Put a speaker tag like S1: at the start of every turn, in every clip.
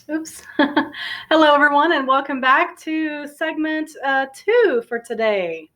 S1: Oops. Hello, everyone, and welcome back to segment 2 for today.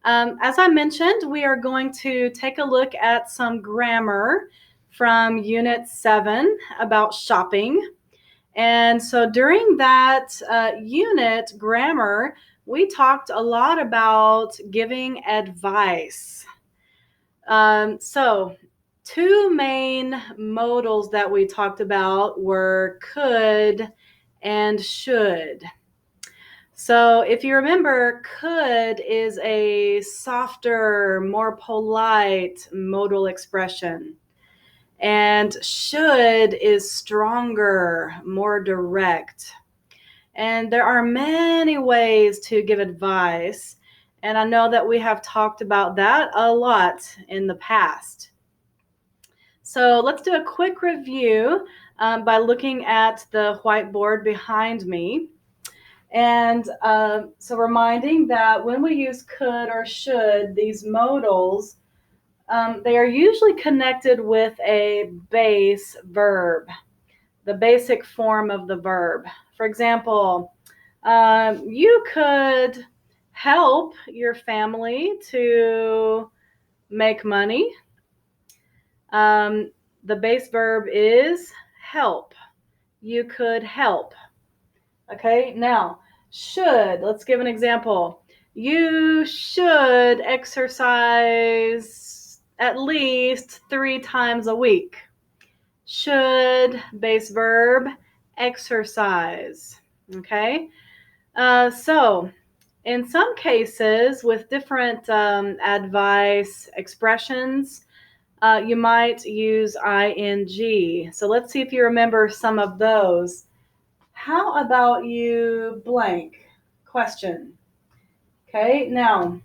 S1: As I mentioned, we are going to take a look at some grammar from Unit 7 about shopping. And so during that unit, grammar, we talked a lot about giving advice. So two main modals that we talked about were could and should. So if you remember, could is a softer, more polite modal expression. And should is stronger, more direct. And there are many ways to give advice. And I know that we have talked about that a lot in the past. So let's do a quick review by looking at the whiteboard behind me. And so reminding that when we use could or should, these modals, they are usually connected with a base verb, the basic form of the verb. For example, you could help your family to make money. The base verb is help. You could help. Okay, now, should, let's give an example. You should exercise at least 3 times a week. Should, base verb, exercise. Okay, so in some cases with different advice expressions, you might use ing. So let's see if you remember some of those. How about you blank? Question. Okay, now,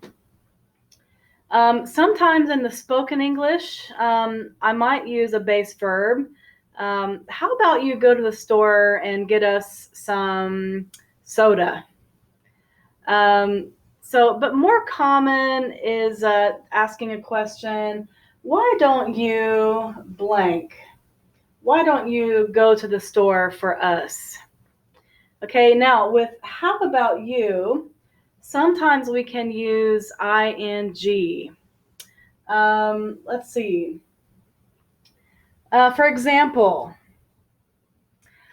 S1: sometimes in the spoken English, I might use a base verb. How about you go to the store and get us some soda? But more common is asking a question, why don't you blank? Why don't you go to the store for us? Okay, now with how about you, sometimes we can use ing. Let's see. For example,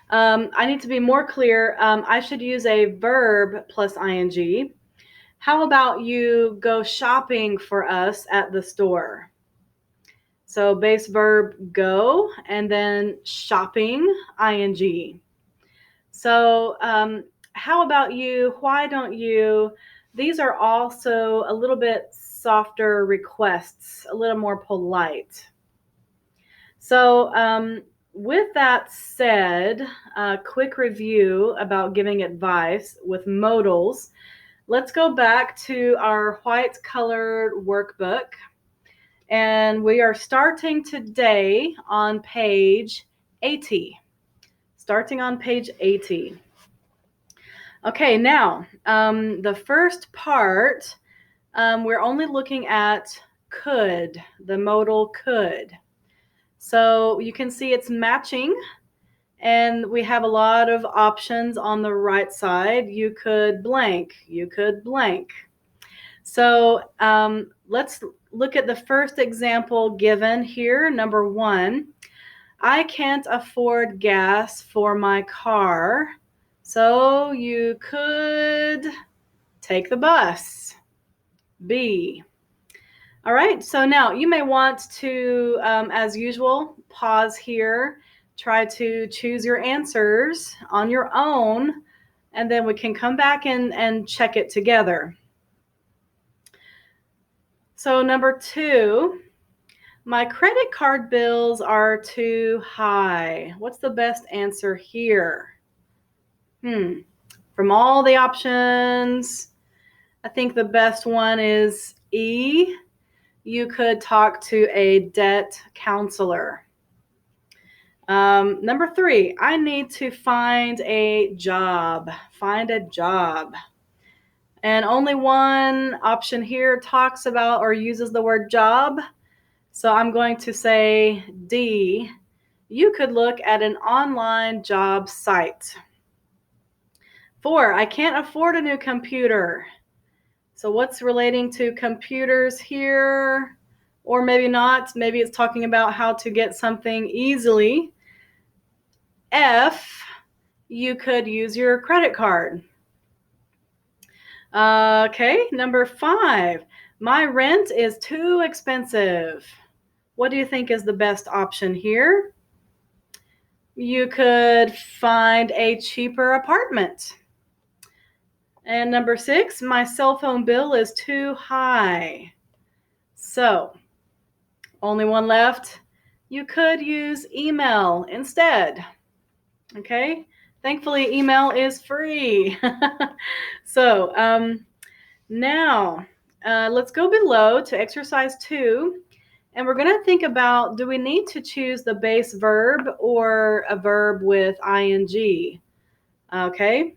S1: I need to be more clear. I should use a verb plus ing. How about you go shopping for us at the store? So base verb go and then shopping, ing. So how about you? Why don't you? These are also a little bit softer requests, a little more polite. So with that said, a quick review about giving advice with modals. Let's go back to our white colored workbook. And we are starting today on page 80. Starting on page 80. Okay, now, the first part, we're only looking at could, the modal could. So you can see it's matching, and we have a lot of options on the right side. You could blank, you could blank. So let's look at the first example given here, number 1. I can't afford gas for my car, so you could take the bus. B. All right, so now you may want to, as usual, pause here, try to choose your answers on your own, and then we can come back and check it together. So number 2, my credit card bills are too high. What's the best answer here? From all the options, I think the best one is E. You could talk to a debt counselor. Number 3, I need to find a job. Find a job. And only one option here talks about or uses the word job. So I'm going to say D. you could look at an online job site. 4, I can't afford a new computer. So what's relating to computers here? Or maybe not. Maybe it's talking about how to get something easily. F, you could use your credit card. Okay, number 5, my rent is too expensive. What do you think is the best option here? You could find a cheaper apartment. And number 6, my cell phone bill is too high. So, only one left. You could use email instead. Okay, thankfully email is free. So now let's go below to exercise 2, and we're going to think about, do we need to choose the base verb or a verb with ing? Okay.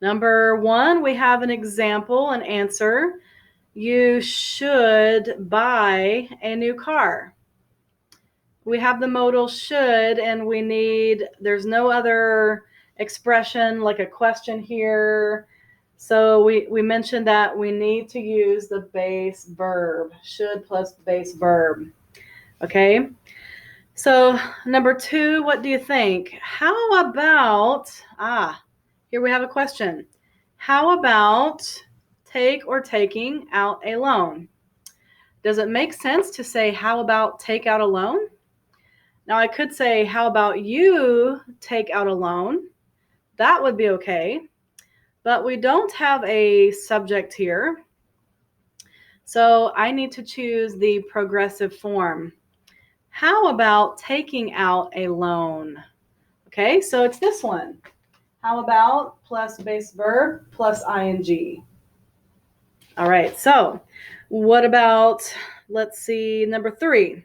S1: Number 1, we have an example, an answer. You should buy a new car. We have the modal should, and there's no other expression like a question here. So we mentioned that we need to use the base verb, should plus base verb. Okay. So number 2, what do you think? How about, here we have a question. How about take or taking out a loan? Does it make sense to say, how about take out a loan? Now I could say, how about you take out a loan? That would be okay. But we don't have a subject here. So I need to choose the progressive form. How about taking out a loan? Okay, so it's this one. How about plus base verb plus ing. All right, so what about, let's see, number 3.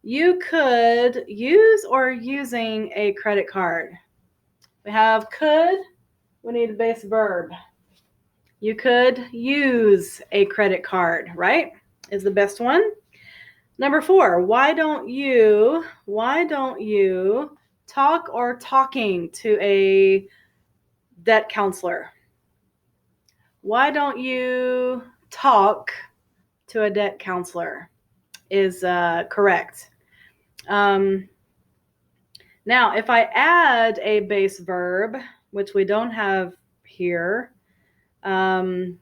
S1: You could use or using a credit card. We have could, we need a base verb. You could use a credit card, right? Is the best one. Number 4, why don't you talk or talking to a debt counselor? Why don't you talk to a debt counselor is correct. Now, if I add a base verb, which we don't have here, well,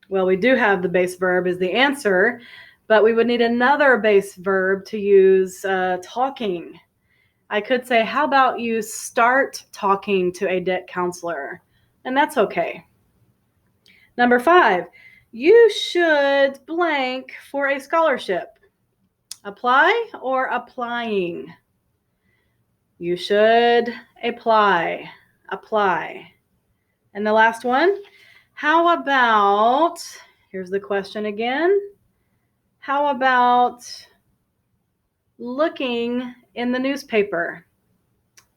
S1: we do have the base verb is the answer, but we would need another base verb to use talking. I could say, how about you start talking to a debt counselor? And that's okay. Number 5, you should blank for a scholarship. Apply or applying? You should apply. And the last one, how about, here's the question again, how about looking in the newspaper?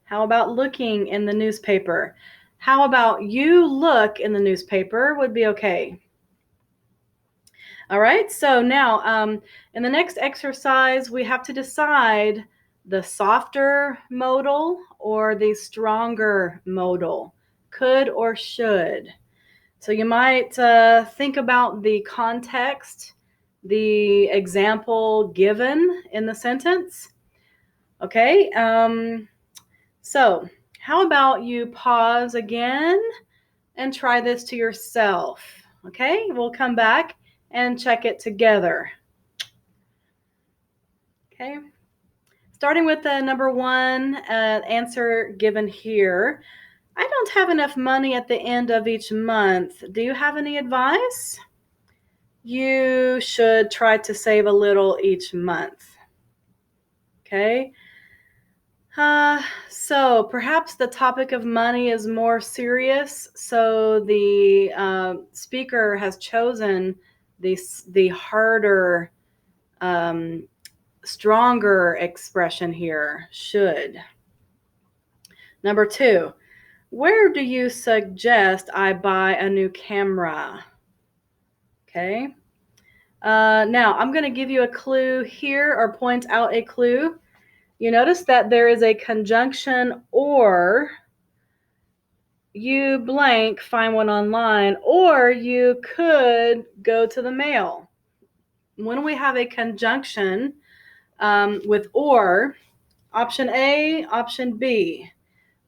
S1: How about looking in the newspaper? How about you look in the newspaper would be okay. All right, so now in the next exercise, we have to decide the softer modal or the stronger modal, could or should. So you might think about the context, the example given in the sentence. Okay, so how about you pause again and try this to yourself? Okay, we'll come back and check it together. Okay, starting with the number 1 answer given here. I don't have enough money at the end of each month. Do you have any advice? You should try to save a little each month. Okay. So perhaps the topic of money is more serious. So the speaker has chosen the harder, stronger expression here, should. Number 2, where do you suggest I buy a new camera? Okay. Now I'm going to give you a clue here, or point out a clue. You notice that there is a conjunction or. You blank, find one online, or you could go to the mail. When we have a conjunction with or, option A, option B,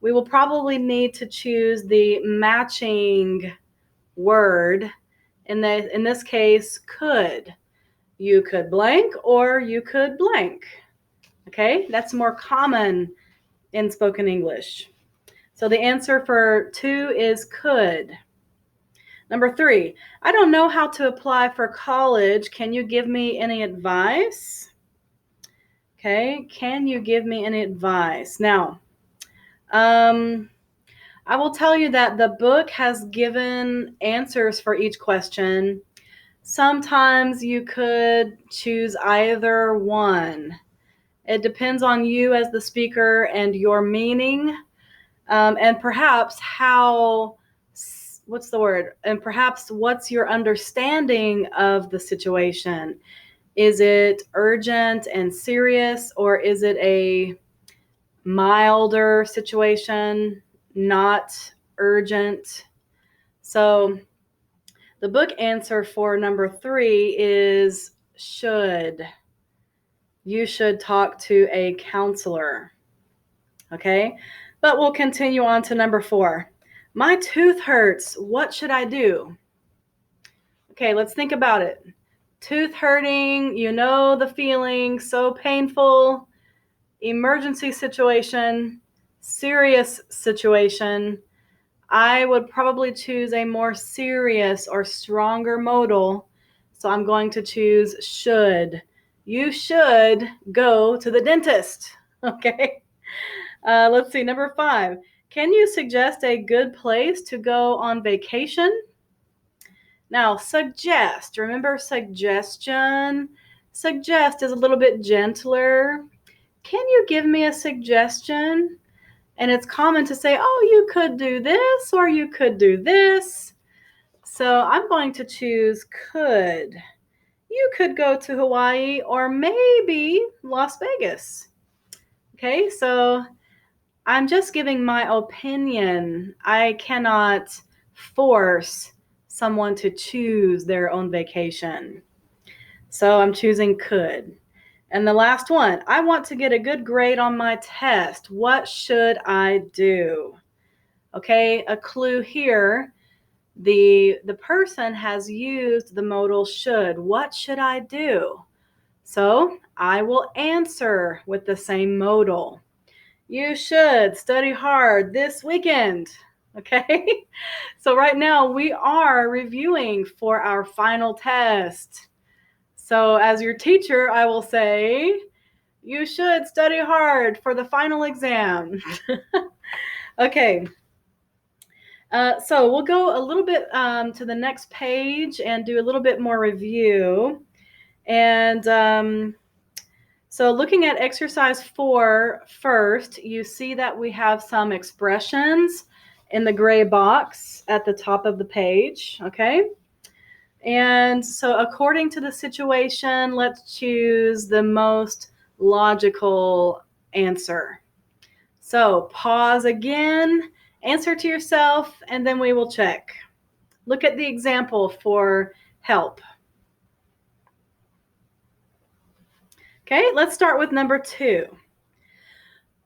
S1: we will probably need to choose the matching word. In this case, could. You could blank or you could blank. Okay, that's more common in spoken English. So the answer for 2 is could. Number 3, I don't know how to apply for college. Can you give me any advice? Okay, can you give me any advice? Now, I will tell you that the book has given answers for each question. Sometimes you could choose either one. It depends on you as the speaker and your meaning, and perhaps what's your understanding of the situation? Is it urgent and serious, or is it a milder situation, not urgent? So the book answer for number 3 is should. You should talk to a counselor. Okay, but we'll continue on to number 4. My tooth hurts. What should I do? Okay, let's think about it. Tooth hurting, you know the feeling, so painful. Emergency situation, serious situation. I would probably choose a more serious or stronger modal. So I'm going to choose should. You should go to the dentist. Okay. Let's see. Number 5. Can you suggest a good place to go on vacation? Now, suggest. Remember suggestion? Suggest is a little bit gentler. Can you give me a suggestion? And it's common to say, oh, you could do this or you could do this. So I'm going to choose could. You could go to Hawaii or maybe Las Vegas. Okay, so I'm just giving my opinion. I cannot force someone to choose their own vacation. So I'm choosing could. And the last one, I want to get a good grade on my test. What should I do? Okay, a clue here. The person has used the modal should. What should I do? So I will answer with the same modal. You should study hard this weekend. Okay, so right now we are reviewing for our final test. So as your teacher, I will say, you should study hard for the final exam. Okay. So we'll go a little bit to the next page and do a little bit more review. And so looking at exercise 4 first, you see that we have some expressions in the gray box at the top of the page. Okay. And so according to the situation, let's choose the most logical answer. So pause again, answer to yourself, and then we will check. Look at the example for help. Okay, let's start with number 2.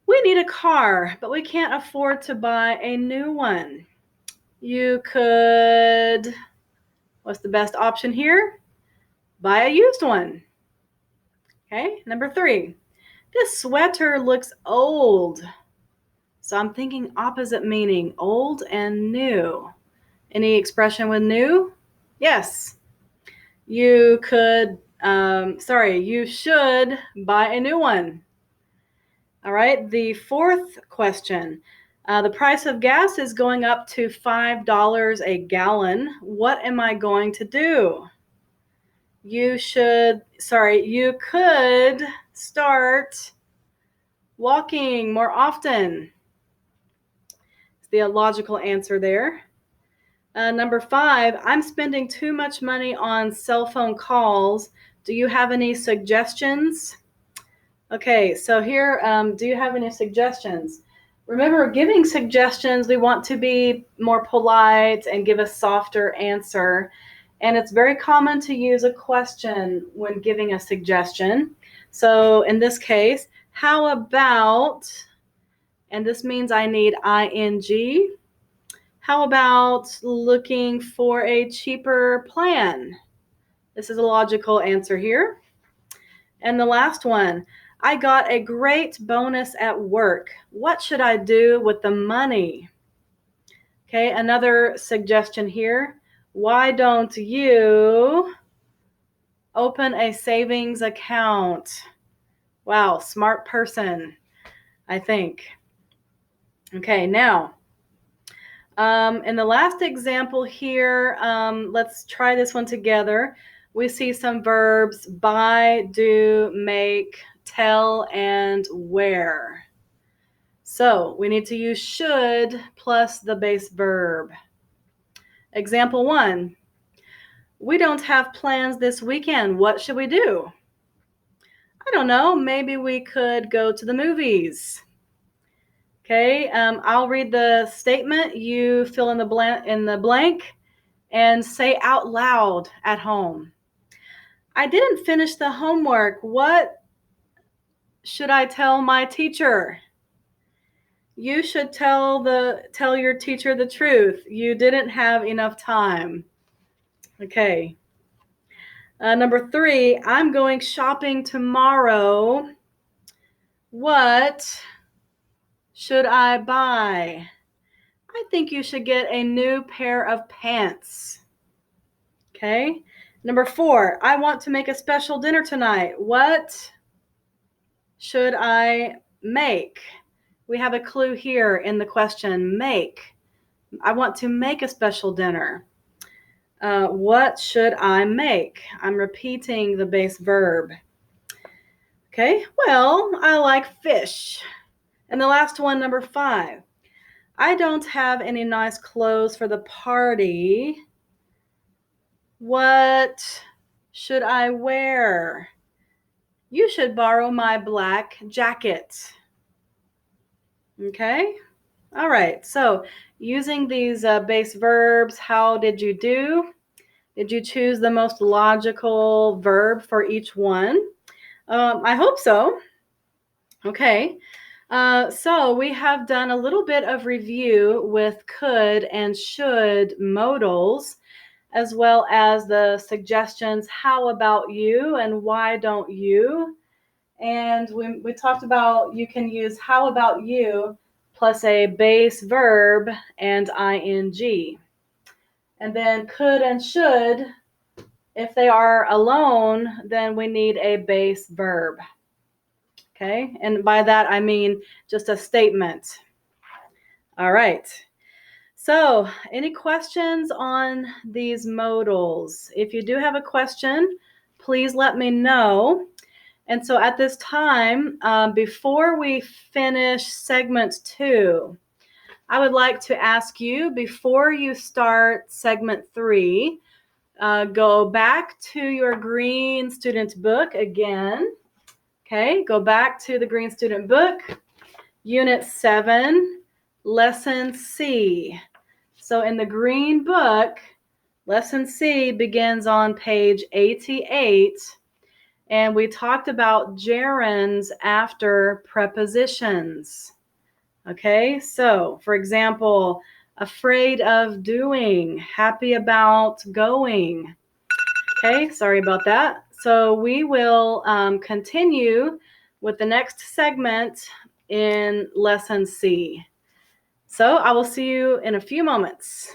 S1: We need a car, but we can't afford to buy a new one. You could, what's the best option here? Buy a used one. Okay, number 3. This sweater looks old. So I'm thinking opposite meaning, old and new. Any expression with new? Yes. You could, you should buy a new one. All right, the 4th question. The price of gas is going up to $5 a gallon. What am I going to do? You could start walking more often. It's the logical answer there. Number 5, I'm spending too much money on cell phone calls. Do you have any suggestions? Okay, so here, do you have any suggestions? Remember, giving suggestions, we want to be more polite and give a softer answer. And it's very common to use a question when giving a suggestion. So in this case, how about, and this means I need ing. How about looking for a cheaper plan? This is a logical answer here. And the last one, I got a great bonus at work. What should I do with the money? Okay, another suggestion here. Why don't you open a savings account? Wow, smart person, I think. Okay, now, in the last example here, let's try this one together. We see some verbs: buy, do, make, tell, and wear. So we need to use should plus the base verb. Example 1. We don't have plans this weekend. What should we do? I don't know. Maybe we could go to the movies. Okay, I'll read the statement. You fill in the blank and say out loud at home. I didn't finish the homework. What should I tell my teacher? You should tell your teacher the truth. You didn't have enough time. Okay. Number 3, I'm going shopping tomorrow. What should I buy? I think you should get a new pair of pants. Okay. Number 4, I want to make a special dinner tonight. What should I make? We have a clue here in the question, make. I want to make a special dinner. What should I make? I'm repeating the base verb. Okay, well, I like fish. And the last one, number 5. I don't have any nice clothes for the party. What should I wear? You should borrow my black jacket. Okay? All right, so using these base verbs, how did you do? Did you choose the most logical verb for each one? I hope so. Okay, so we have done a little bit of review with could and should modals, as well as the suggestions, how about you and why don't you? And we talked about you can use how about you plus a base verb and ing. And then could and should, if they are alone, then we need a base verb. Okay, and by that I mean just a statement. All right. So, any questions on these modals? If you do have a question, please let me know. And so at this time, before we finish segment 2, I would like to ask you, before you start segment 3, go back to your green student book again. Okay, go back to the green student book, Unit 7, Lesson C. So in the green book, Lesson C begins on page 88, and we talked about gerunds after prepositions. Okay, so for example, afraid of doing, happy about going. Okay, sorry about that. So we will continue with the next segment in Lesson C. So I will see you in a few moments.